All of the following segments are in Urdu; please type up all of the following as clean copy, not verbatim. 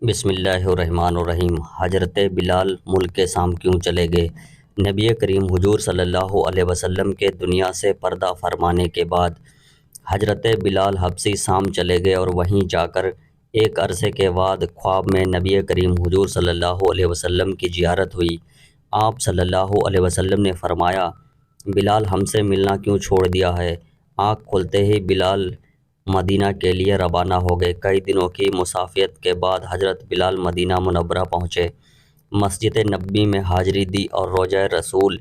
بسم اللہ الرحمن الرحیم۔ حضرت بلال ملک شام کیوں چلے گئے؟ نبی کریم حضور صلی اللہ علیہ وسلم کے دنیا سے پردہ فرمانے کے بعد حضرت بلال حبشی شام چلے گئے اور وہیں جا کر ایک عرصے کے بعد خواب میں نبی کریم حضور صلی اللہ علیہ وسلم کی زیارت ہوئی۔ آپ صلی اللہ علیہ وسلم نے فرمایا، بلال ہم سے ملنا کیوں چھوڑ دیا ہے؟ آنکھ کھلتے ہی بلال مدینہ کے لیے روانہ ہو گئے۔ کئی دنوں کی مسافت کے بعد حضرت بلال مدینہ منورہ پہنچے، مسجد نبوی میں حاضری دی اور روضہ رسول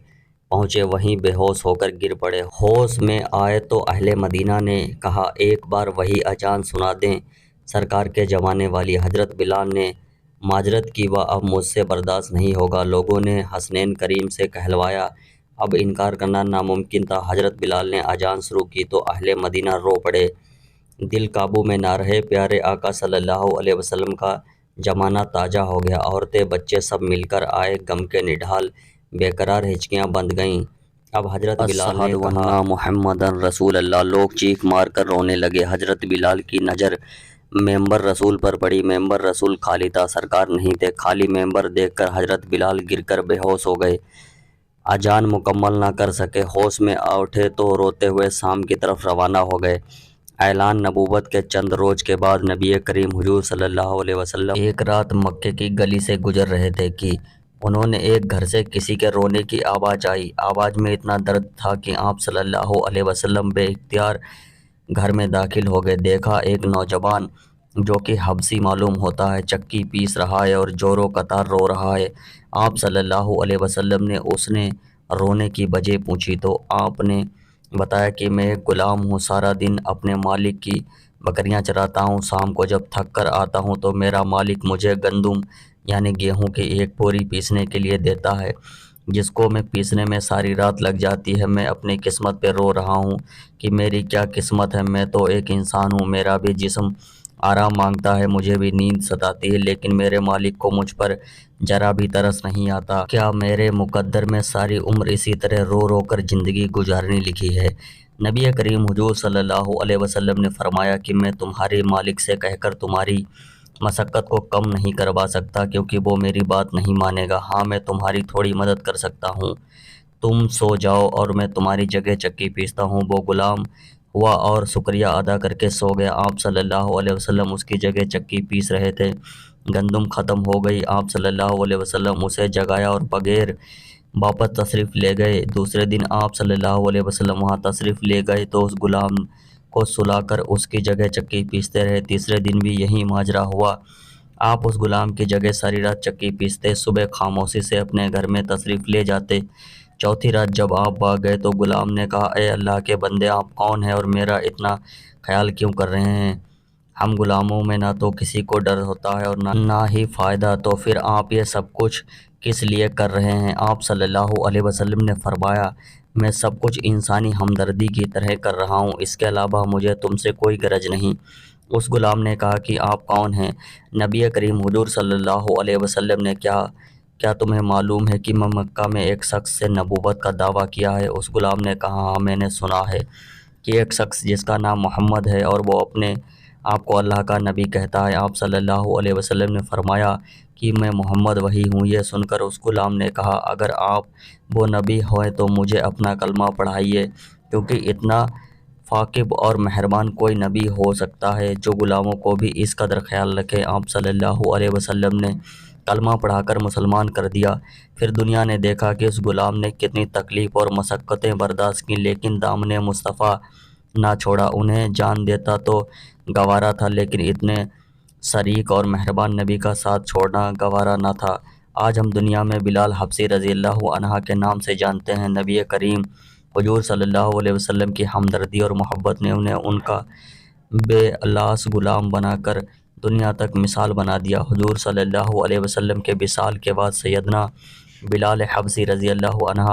پہنچے، وہیں بے ہوش ہو کر گر پڑے۔ ہوش میں آئے تو اہل مدینہ نے کہا، ایک بار وہی اذان سنا دیں۔ سرکار کے زمانے والی حضرت بلال نے معذرت کی، وہ اب مجھ سے برداشت نہیں ہوگا۔ لوگوں نے حسنین کریم سے کہلوایا، اب انکار کرنا ناممکن تھا۔ حضرت بلال نے اذان شروع کی تو اہل مدینہ رو پڑے، دل قابو میں نہ رہے۔ پیارے آقا صلی اللہ علیہ وسلم کا زمانہ تازہ ہو گیا، عورتیں بچے سب مل کر آئے، غم کے نڈھال بے قرار ہچکیاں بندھ گئیں۔ اب حضرت بلال نے کہا، محمدن رسول اللہ۔ لوگ چیخ مار کر رونے لگے۔ حضرت بلال کی نظر ممبر رسول پر پڑی، ممبر رسول خالی تھا، سرکار نہیں تھے۔ خالی ممبر دیکھ کر حضرت بلال گر کر بے ہوش ہو گئے، اذان مکمل نہ کر سکے۔ ہوش میں آ اٹھے تو روتے ہوئے شام کی طرف روانہ ہو گئے۔ اعلان نبوت کے چند روز کے بعد نبی کریم حضور صلی اللہ علیہ وسلم ایک رات مکے کی گلی سے گزر رہے تھے کہ انہوں نے ایک گھر سے کسی کے رونے کی آواز آئی۔ آواز میں اتنا درد تھا کہ آپ صلی اللہ علیہ وسلم بے اختیار گھر میں داخل ہو گئے۔ دیکھا ایک نوجوان جو کہ حبشی معلوم ہوتا ہے، چکی پیس رہا ہے اور زوروں قطار رو رہا ہے۔ آپ صلی اللہ علیہ وسلم نے اس نے رونے کی وجہ پوچھی تو آپ نے بتایا کہ میں ایک غلام ہوں، سارا دن اپنے مالک کی بکریاں چراتا ہوں، شام کو جب تھک کر آتا ہوں تو میرا مالک مجھے گندم یعنی گیہوں کی ایک بوری پیسنے کے لیے دیتا ہے، جس کو میں پیسنے میں ساری رات لگ جاتی ہے۔ میں اپنی قسمت پہ رو رہا ہوں کہ میری کیا قسمت ہے، میں تو ایک انسان ہوں، میرا بھی جسم آرام مانگتا ہے، مجھے بھی نیند ستاتی ہے، لیکن میرے مالک کو مجھ پر ذرا بھی ترس نہیں آتا۔ کیا میرے مقدر میں ساری عمر اسی طرح رو رو کر زندگی گزارنی لکھی ہے؟ نبی کریم حضور صلی اللہ علیہ وسلم نے فرمایا کہ میں تمہارے مالک سے کہہ کر تمہاری مشقت کو کم نہیں کروا سکتا، کیونکہ وہ میری بات نہیں مانے گا۔ ہاں، میں تمہاری تھوڑی مدد کر سکتا ہوں، تم سو جاؤ اور میں تمہاری جگہ چکی پیستا ہوں۔ وہ غلام ہوا اور شکریہ ادا کر کے سو گیا۔ آپ صلی اللہ علیہ وسلم اس کی جگہ چکی پیس رہے تھے، گندم ختم ہو گئی۔ آپ صلی اللہ علیہ وسلم اسے جگایا اور بغیر واپس تشریف لے گئے۔ دوسرے دن آپ صلی اللہ علیہ وسلم وہاں تشریف لے گئے تو اس غلام کو سلا کر اس کی جگہ چکی پیستے رہے۔ تیسرے دن بھی یہی ماجرا ہوا، آپ اس غلام کی جگہ ساری رات چکی پیستے، صبح خاموشی سے اپنے گھر میں تشریف لے جاتے۔ چوتھی رات جب آپ بھاگ گئے تو غلام نے کہا، اے اللہ کے بندے، آپ کون ہیں اور میرا اتنا خیال کیوں کر رہے ہیں؟ ہم غلاموں میں نہ تو کسی کو ڈر ہوتا ہے اور نہ ہی فائدہ، تو پھر آپ یہ سب کچھ کس لیے کر رہے ہیں؟ آپ صلی اللہ علیہ وسلم نے فرمایا، میں سب کچھ انسانی ہمدردی کی طرح کر رہا ہوں، اس کے علاوہ مجھے تم سے کوئی غرض نہیں۔ اس غلام نے کہا کہ آپ کون ہیں؟ نبی کریم حضور صلی اللہ علیہ وسلم نے کیا تمہیں معلوم ہے کہ میں مکہ میں ایک شخص سے نبوت کا دعویٰ کیا ہے؟ اس غلام نے کہا، ہاں، میں نے سنا ہے کہ ایک شخص جس کا نام محمد ہے اور وہ اپنے آپ کو اللہ کا نبی کہتا ہے۔ آپ صلی اللہ علیہ وسلم نے فرمایا کہ میں محمد وہی ہوں۔ یہ سن کر اس غلام نے کہا، اگر آپ وہ نبی ہوئے تو مجھے اپنا کلمہ پڑھائیے، کیونکہ اتنا فاقب اور مہربان کوئی نبی ہو سکتا ہے جو غلاموں کو بھی اس قدر خیال رکھے۔ آپ صلی اللہ علیہ وسلم نے کلمہ پڑھا کر مسلمان کر دیا۔ پھر دنیا نے دیکھا کہ اس غلام نے کتنی تکلیف اور مشقتیں برداشت کیں، لیکن دامن مصطفیٰ نہ چھوڑا۔ انہیں جان دیتا تو گوارا تھا، لیکن اتنے شریک اور مہربان نبی کا ساتھ چھوڑنا گوارا نہ تھا۔ آج ہم دنیا میں بلال حبشی رضی اللہ عنہ کے نام سے جانتے ہیں۔ نبی کریم حضور صلی اللہ علیہ وسلم کی ہمدردی اور محبت نے انہیں ان کا بے لاس غلام بنا کر دنیا تک مثال بنا دیا۔ حضور صلی اللہ علیہ وسلم کے وصال کے بعد سیدنا بلال حبشی رضی اللہ عنہ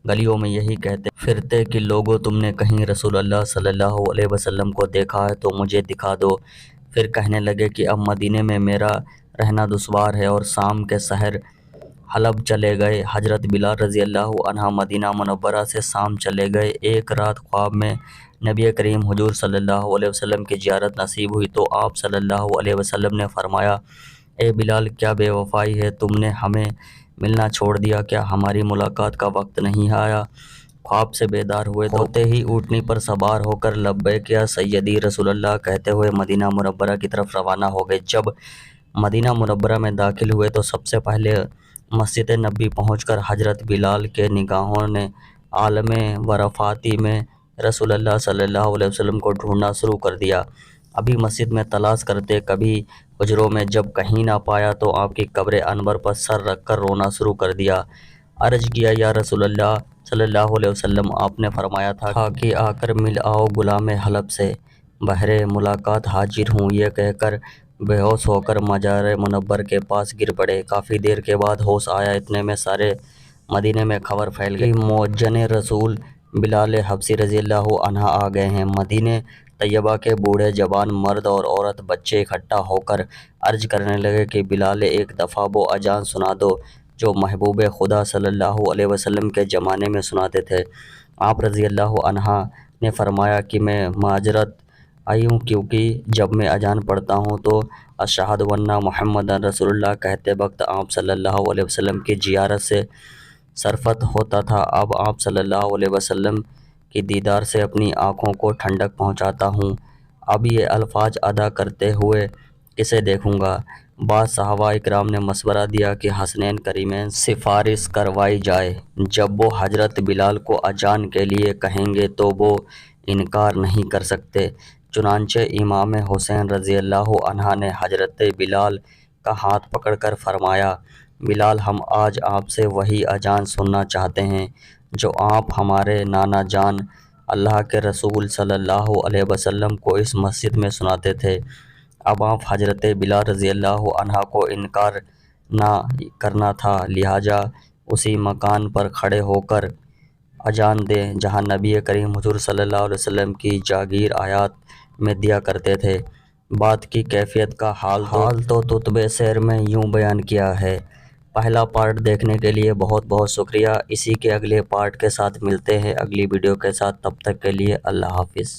گلیوں میں یہی کہتے پھرتے کہ لوگوں، تم نے کہیں رسول اللہ صلی اللہ علیہ وسلم کو دیکھا ہے تو مجھے دکھا دو۔ پھر کہنے لگے کہ اب مدینے میں میرا رہنا دشوار ہے اور شام کے شہر حلب چلے گئے۔ حضرت بلال رضی اللہ عنہ مدینہ منورہ سے شام چلے گئے۔ ایک رات خواب میں نبی کریم حضور صلی اللہ علیہ وسلم کی زیارت نصیب ہوئی تو آپ صلی اللہ علیہ وسلم نے فرمایا، اے بلال، کیا بے وفائی ہے، تم نے ہمیں ملنا چھوڑ دیا، کیا ہماری ملاقات کا وقت نہیں آیا؟ خواب سے بیدار ہوتے ہی اونٹنی پر سوار ہو کر لبیک یا سیدی رسول اللہ کہتے ہوئے مدینہ منورہ کی طرف روانہ ہو گئے۔ جب مدینہ منورہ میں داخل ہوئے تو سب سے پہلے مسجد نبی پہنچ کر حضرت بلال کے نگاہوں نے عالم ورفاتی میں رسول اللہ صلی اللہ علیہ وسلم کو ڈھونڈنا شروع کر دیا۔ ابھی مسجد میں تلاش کرتے، کبھی حجروں میں، جب کہیں نہ پایا تو آپ کی قبر انور پر سر رکھ کر رونا شروع کر دیا۔ عرض کیا، یا رسول اللہ صلی اللہ علیہ وسلم، آپ نے فرمایا تھا کہ آ کر مل آؤ غلام حلب سے، بہرے ملاقات حاضر ہوں۔ یہ کہہ کر بے ہوش ہو کر مزار منور کے پاس گر پڑے۔ کافی دیر کے بعد ہوش آیا، اتنے میں سارے مدینے میں خبر پھیل گئی، مؤذن رسول بلال حبشی رضی اللہ عنہ آ گئے ہیں۔ مدینہ طیبہ کے بوڑھے جوان، مرد اور عورت، بچے اکٹھا ہو کر عرض کرنے لگے کہ بلال، ایک دفعہ وہ اذان سنا دو جو محبوب خدا صلی اللہ علیہ وسلم کے زمانے میں سناتے تھے۔ آپ رضی اللہ عنہ نے فرمایا کہ میں معذرت آئی ہوں، کیونکہ جب میں اذان پڑھتا ہوں تو اشہد ان محمد رسول اللہ کہتے وقت آپ صلی اللہ علیہ وسلم کی زیارت سے سرفت ہوتا تھا۔ اب آپ صلی اللہ علیہ وسلم کی دیدار سے اپنی آنکھوں کو ٹھنڈک پہنچاتا ہوں، اب یہ الفاظ ادا کرتے ہوئے کسے دیکھوں گا؟ بعض صحابہ اکرام نے مشورہ دیا کہ حسنین کریمین سے سفارش کروائی جائے، جب وہ حضرت بلال کو اذان کے لیے کہیں گے تو وہ انکار نہیں کر سکتے۔ چنانچہ امام حسین رضی اللہ عنہ نے حضرت بلال کا ہاتھ پکڑ کر فرمایا، بلال، ہم آج آپ سے وہی اذان سننا چاہتے ہیں جو آپ ہمارے نانا جان اللہ کے رسول صلی اللہ علیہ وسلم کو اس مسجد میں سناتے تھے۔ اب آپ حضرت بلال رضی اللہ عنہ کو انکار نہ کرنا تھا، لہٰذا اسی مکان پر کھڑے ہو کر اذان دیں جہاں نبی کریم حضور صلی اللہ علیہ وسلم کی جاگیر آیات میں دیا کرتے تھے۔ بات کی کیفیت کا حال تو کتب سیر میں یوں بیان کیا ہے۔ پہلا پارٹ دیکھنے کے لیے بہت بہت شکریہ۔ اسی کے اگلے پارٹ کے ساتھ ملتے ہیں اگلی ویڈیو کے ساتھ، تب تک کے لیے اللہ حافظ۔